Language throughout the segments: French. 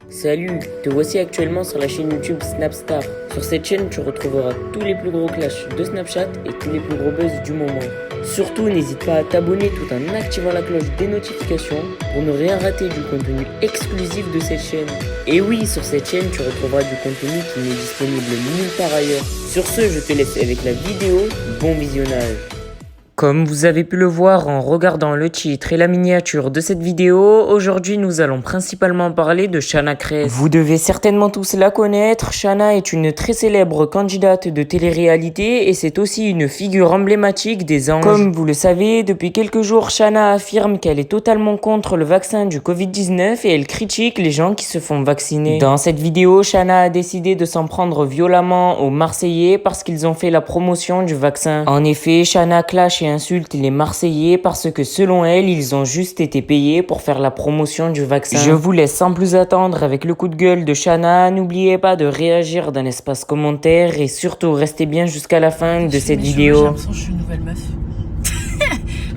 Salut, te voici actuellement sur la chaîne YouTube Snapstar. Sur cette chaîne, tu retrouveras tous les plus gros clashs de Snapchat et tous les plus gros buzz du moment. Surtout, n'hésite pas à t'abonner tout en activant la cloche des notifications pour ne rien rater du contenu exclusif de cette chaîne. Et oui, sur cette chaîne, tu retrouveras du contenu qui n'est disponible nulle part ailleurs. Sur ce, je te laisse avec la vidéo. Bon visionnage. Comme vous avez pu le voir en regardant le titre et la miniature de cette vidéo, aujourd'hui nous allons principalement parler de Shana Kress. Vous devez certainement tous la connaître, Shana est une très célèbre candidate de télé-réalité et c'est aussi une figure emblématique des anges. Comme vous le savez, depuis quelques jours, Shana affirme qu'elle est totalement contre le vaccin du Covid-19 et elle critique les gens qui se font vacciner. Dans cette vidéo, Shana a décidé de s'en prendre violemment aux Marseillais parce qu'ils ont fait la promotion du vaccin. En effet, Shana clash et insulte les Marseillais parce que selon elle, ils ont juste été payés pour faire la promotion du vaccin. Je vous laisse sans plus attendre avec le coup de gueule de Shana. N'oubliez pas de réagir dans l'espace commentaire et surtout restez bien jusqu'à la fin de cette vidéo. J'ai l'impression que je suis une nouvelle meuf.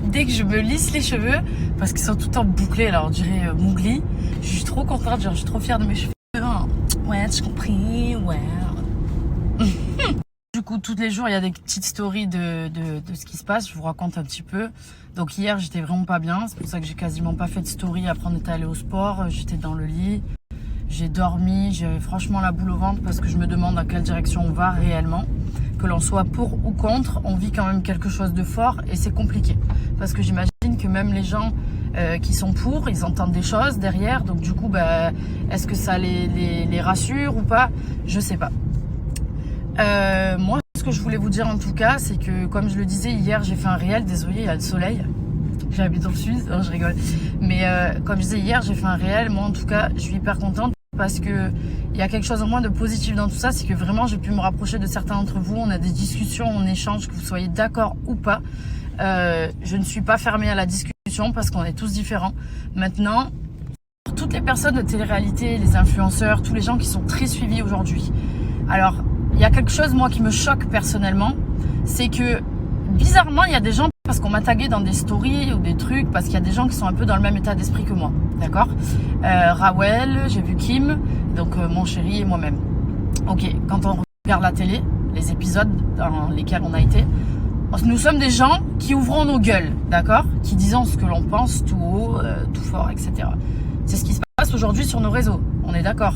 Dès que je me lisse les cheveux, parce qu'ils sont tout le temps bouclés, alors on dirait Mowgli, je suis trop contente, genre je suis trop fière de mes cheveux. Ouais, j'ai compris, ouais. Du coup, tous les jours, il y a des petites stories de ce qui se passe. Je vous raconte un petit peu. Donc hier, j'étais vraiment pas bien. C'est pour ça que j'ai quasiment pas fait de story. Après, on était allé au sport. J'étais dans le lit. J'ai dormi. J'avais franchement la boule au ventre parce que je me demande dans quelle direction on va réellement. Que l'on soit pour ou contre, on vit quand même quelque chose de fort et c'est compliqué. Parce que j'imagine que même les gens qui sont pour, ils entendent des choses derrière. Donc du coup, est-ce que ça les rassure ou pas? Je sais pas. Moi, ce que je voulais vous dire en tout cas, c'est que comme je le disais hier, j'ai fait un réel, désolé, il y a le soleil, j'habite dans le sud, non, je rigole, mais comme je disais hier, j'ai fait un réel, moi en tout cas, je suis hyper contente parce que il y a quelque chose en moins de positif dans tout ça, c'est que vraiment j'ai pu me rapprocher de certains d'entre vous, on a des discussions, on échange, que vous soyez d'accord ou pas, je ne suis pas fermée à la discussion parce qu'on est tous différents. Maintenant, pour toutes les personnes de télé-réalité, les influenceurs, tous les gens qui sont très suivis aujourd'hui, alors il y a quelque chose, moi, qui me choque personnellement, c'est que, bizarrement, il y a des gens, parce qu'on m'a tagué dans des stories ou des trucs, parce qu'il y a des gens qui sont un peu dans le même état d'esprit que moi, d'accord? Rawel, j'ai vu Kim, donc mon chéri et moi-même. Ok, quand on regarde la télé, les épisodes dans lesquels on a été, nous sommes des gens qui ouvrons nos gueules, d'accord? Qui disons ce que l'on pense tout haut, tout fort, etc. C'est ce qui se passe aujourd'hui sur nos réseaux, on est d'accord?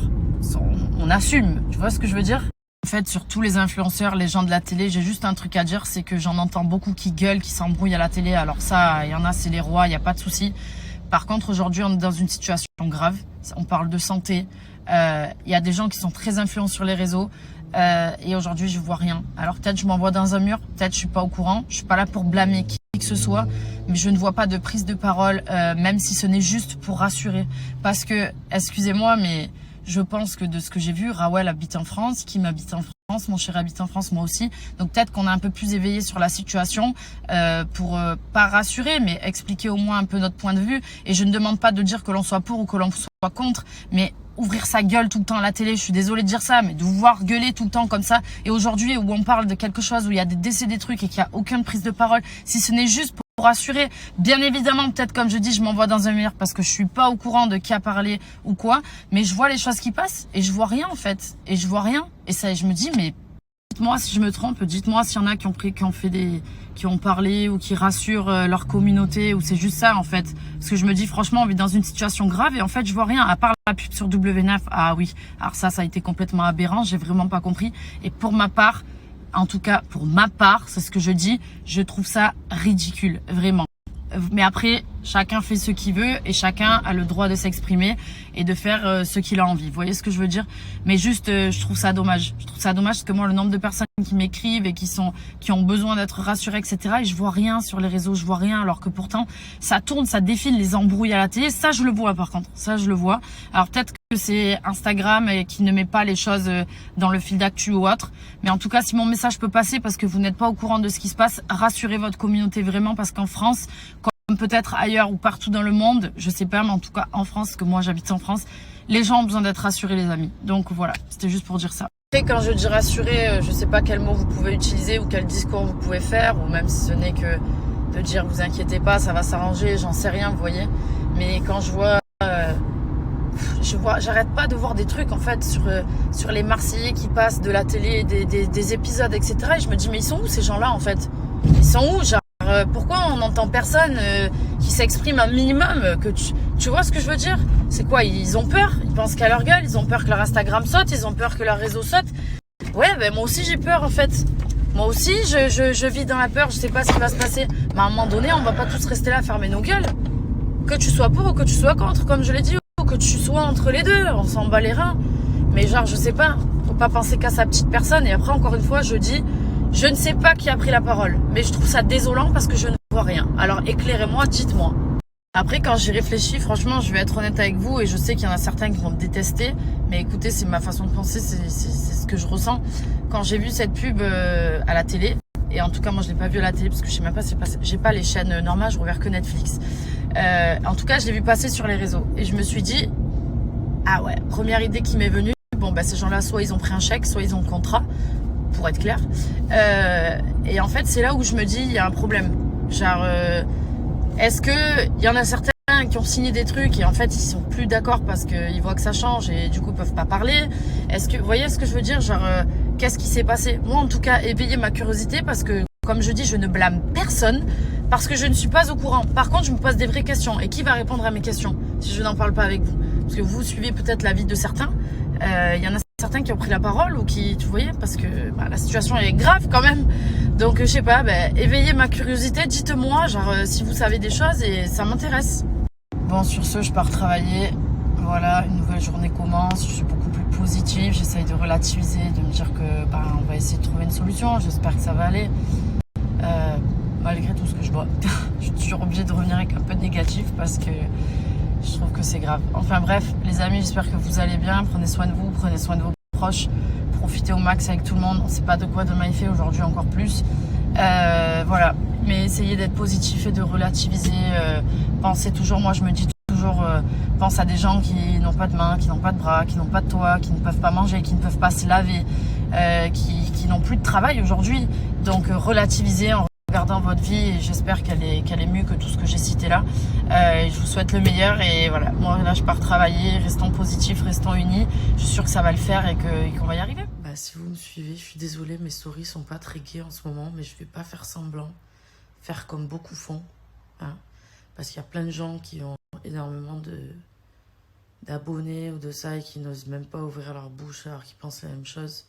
On assume, tu vois ce que je veux dire? En fait, sur tous les influenceurs, les gens de la télé, j'ai juste un truc à dire, c'est que j'en entends beaucoup qui gueulent, qui s'embrouillent à la télé. Alors ça, il y en a, c'est les rois, il n'y a pas de souci. Par contre, aujourd'hui, on est dans une situation grave. On parle de santé. Il y a des gens qui sont très influents sur les réseaux. Et aujourd'hui, je vois rien. Alors peut-être je m'envoie dans un mur, peut-être je suis pas au courant. Je suis pas là pour blâmer qui que ce soit, mais je ne vois pas de prise de parole, même si ce n'est juste pour rassurer. Parce que, excusez-moi, mais je pense que de ce que j'ai vu, Rawel habite en France, Kim habite en France, mon chéri habite en France, moi aussi. Donc peut-être qu'on est un peu plus éveillé sur la situation pour pas rassurer, mais expliquer au moins un peu notre point de vue. Et je ne demande pas de dire que l'on soit pour ou que l'on soit contre, mais ouvrir sa gueule tout le temps à la télé, je suis désolée de dire ça, mais de vous voir gueuler tout le temps comme ça. Et aujourd'hui, où on parle de quelque chose, où il y a des décès, des trucs et qu'il n'y a aucune prise de parole, si ce n'est juste pour rassurer, bien évidemment, peut-être comme je dis, je m'envoie dans un mur parce que je suis pas au courant de qui a parlé ou quoi, mais je vois les choses qui passent et je vois rien en fait, et je vois rien, et ça, je me dis, mais dites-moi si je me trompe, dites-moi s'il y en a qui ont parlé ou qui rassurent leur communauté, ou c'est juste ça en fait, parce que je me dis franchement, on vit dans une situation grave et en fait je vois rien, à part la pub sur W9, ah oui, alors ça a été complètement aberrant, j'ai vraiment pas compris, et pour ma part, en tout cas, pour ma part, c'est ce que je dis, je trouve ça ridicule, vraiment. Mais après, chacun fait ce qu'il veut et chacun a le droit de s'exprimer et de faire ce qu'il a envie. Vous voyez ce que je veux dire? Mais juste, je trouve ça dommage. Je trouve ça dommage parce que moi, le nombre de personnes qui m'écrivent et qui ont besoin d'être rassurées, etc. Et je vois rien sur les réseaux, je vois rien. Alors que pourtant, ça tourne, ça défile, les embrouilles à la télé. Ça, je le vois par contre. Ça, je le vois. Alors peut-être que c'est Instagram et qui ne met pas les choses dans le fil d'actu ou autre. Mais en tout cas, si mon message peut passer parce que vous n'êtes pas au courant de ce qui se passe, rassurez votre communauté vraiment, parce qu'en France, comme peut-être ailleurs ou partout dans le monde, je sais pas, mais en tout cas en France, parce que moi j'habite en France, les gens ont besoin d'être rassurés, les amis. Donc voilà, c'était juste pour dire ça. Et quand je dis rassurer, je sais pas quel mot vous pouvez utiliser ou quel discours vous pouvez faire, ou même si ce n'est que de dire vous inquiétez pas, ça va s'arranger, j'en sais rien, vous voyez. Mais quand je vois, j'arrête pas de voir des trucs en fait sur les Marseillais qui passent de la télé, des épisodes, etc. Et je me dis mais ils sont où ces gens-là en fait? Ils sont où? Genre, pourquoi on n'entend personne qui s'exprime un minimum? Tu vois ce que je veux dire? C'est quoi? Ils ont peur, ils pensent qu'à leur gueule, ils ont peur que leur Instagram saute, ils ont peur que leur réseau saute. Ouais, ben moi aussi j'ai peur en fait. Moi aussi je vis dans la peur, je sais pas ce qui va se passer. Mais à un moment donné, on va pas tous rester là à fermer nos gueules. Que tu sois pour ou que tu sois contre, comme je l'ai dit, ou que tu sois entre les deux, on s'en bat les reins. Mais genre, je sais pas, faut pas penser qu'à sa petite personne. Et après, encore une fois, je dis, je ne sais pas qui a pris la parole. Mais je trouve ça désolant parce que je ne vois rien. Alors éclairez-moi, dites-moi. Après, quand j'y réfléchis, franchement, je vais être honnête avec vous et je sais qu'il y en a certains qui vont me détester. Mais écoutez, c'est ma façon de penser, c'est ce que je ressens. Quand j'ai vu cette pub à la télé, et en tout cas, moi, je l'ai pas vu à la télé parce que je sais même pas, j'ai pas les chaînes normales, je regarde que Netflix. En tout cas, je l'ai vu passer sur les réseaux et je me suis dit, ah ouais, première idée qui m'est venue, bon, bah, ces gens-là, soit ils ont pris un chèque, soit ils ont le contrat, pour être clair. Et en fait, c'est là où je me dis, il y a un problème. Genre, est-ce que il y en a certains qui ont signé des trucs et en fait, ils sont plus d'accord parce qu'ils voient que ça change et du coup, ils peuvent pas parler? Est-ce que, vous voyez ce que je veux dire? Genre, qu'est-ce qui s'est passé? Moi, en tout cas, éveiller ma curiosité parce que, comme je dis, je ne blâme personne parce que je ne suis pas au courant. Par contre, je me pose des vraies questions. Et qui va répondre à mes questions si je n'en parle pas avec vous? Parce que vous suivez peut-être l'avis de certains. Il y en a certains qui ont pris la parole ou qui, vous voyez, parce que bah, la situation est grave quand même. Donc, je sais pas, bah, éveillez ma curiosité. Dites-moi, genre, si vous savez des choses et ça m'intéresse. Bon, sur ce, je pars travailler. Voilà, une nouvelle journée commence. Je suis beaucoup plus positive. J'essaye de relativiser, de me dire que bah, on va essayer de trouver une solution. J'espère que ça va aller. Malgré tout ce que je vois. Je suis toujours obligée de revenir avec un peu de négatif parce que je trouve que c'est grave. Enfin bref, les amis, j'espère que vous allez bien. Prenez soin de vous, prenez soin de vos proches. Profitez au max avec tout le monde. On ne sait pas de quoi demain il fait, aujourd'hui encore plus. Voilà. Mais essayez d'être positif et de relativiser. Pensez toujours, moi je me dis toujours, pense à des gens qui n'ont pas de mains, qui n'ont pas de bras, qui n'ont pas de toit, qui ne peuvent pas manger, qui ne peuvent pas se laver, qui n'ont plus de travail aujourd'hui. Donc relativisez en regardant votre vie et j'espère qu'elle est mieux que tout ce que j'ai cité là. Et je vous souhaite le meilleur et voilà, moi là je pars travailler, restons positifs, restons unis. Je suis sûre que ça va le faire et qu'on va y arriver. Bah, si vous me suivez, je suis désolée, mes stories sont pas très gaies en ce moment, mais je vais pas faire semblant, faire comme beaucoup font, hein, parce qu'il y a plein de gens qui ont énormément d'abonnés ou de ça et qui n'osent même pas ouvrir leur bouche alors qu'ils pensent la même chose.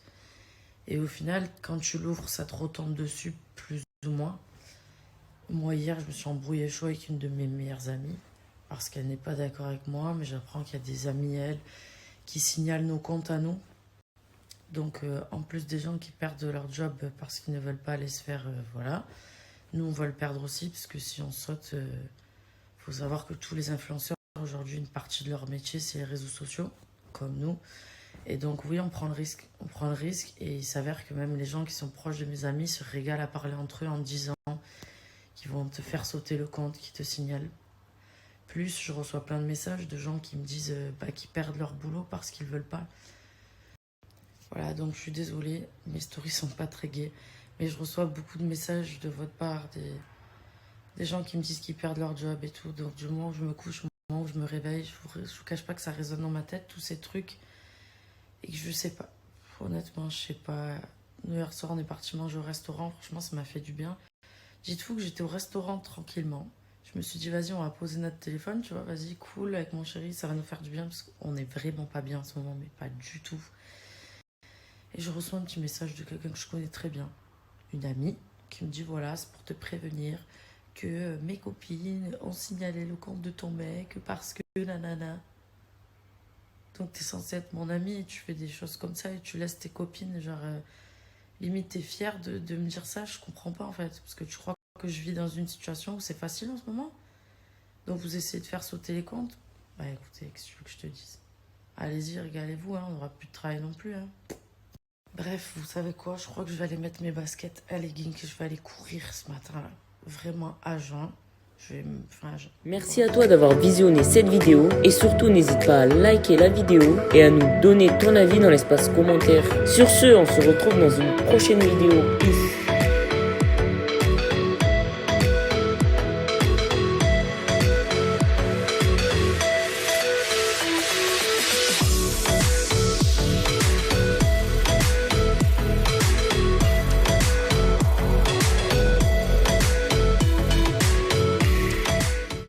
Et au final, quand tu l'ouvres, ça te retombe dessus plus ou moins. Moi, hier, je me suis embrouillée chaud avec une de mes meilleures amies parce qu'elle n'est pas d'accord avec moi, mais j'apprends qu'il y a des amis, elle, qui signalent nos comptes à nous. Donc, en plus des gens qui perdent leur job parce qu'ils ne veulent pas aller se faire, voilà. Nous, on va le perdre aussi, parce que si on saute, faut savoir que tous les influenceurs, aujourd'hui, une partie de leur métier, c'est les réseaux sociaux, comme nous. Et donc, oui, on prend le risque. On prend le risque, et il s'avère que même les gens qui sont proches de mes amis se régalent à parler entre eux en disant qu'ils vont te faire sauter le compte, qui te signalent. Plus, je reçois plein de messages de gens qui me disent qu'ils perdent leur boulot parce qu'ils ne veulent pas. Voilà, donc je suis désolée, mes stories sont pas très gaies. Mais je reçois beaucoup de messages de votre part, des gens qui me disent qu'ils perdent leur job et tout. Donc du moment où je me couche, du moment où je me réveille, je vous cache pas que ça résonne dans ma tête, tous ces trucs. Et que je sais pas. Honnêtement, je sais pas. Nous, hier soir, on est parti manger au restaurant. Franchement, ça m'a fait du bien. Dites-vous que j'étais au restaurant tranquillement. Je me suis dit, vas-y, on va poser notre téléphone, tu vois. Vas-y, cool, avec mon chéri, ça va nous faire du bien. Parce qu'on est vraiment pas bien en ce moment, mais pas du tout. Et je reçois un petit message de quelqu'un que je connais très bien. Une amie qui me dit, voilà, c'est pour te prévenir que mes copines ont signalé le compte de ton mec parce que nanana. Donc t'es censé être mon amie et tu fais des choses comme ça et tu laisses tes copines, genre, limite t'es fière de me dire ça, je comprends pas en fait. Parce que tu crois que je vis dans une situation où c'est facile en ce moment. Donc vous essayez de faire sauter les comptes. Bah écoutez, qu'est-ce que tu veux que je te dise? Allez-y, régalez-vous, hein, on n'aura plus de travail non plus, hein. Bref, vous savez quoi, je crois que je vais aller mettre mes baskets à leggings et je vais aller courir ce matin-là. Vraiment à jeun. Merci à toi d'avoir visionné cette vidéo et surtout n'hésite pas à liker la vidéo et à nous donner ton avis dans l'espace commentaire. Sur ce, on se retrouve dans une prochaine vidéo. Peace.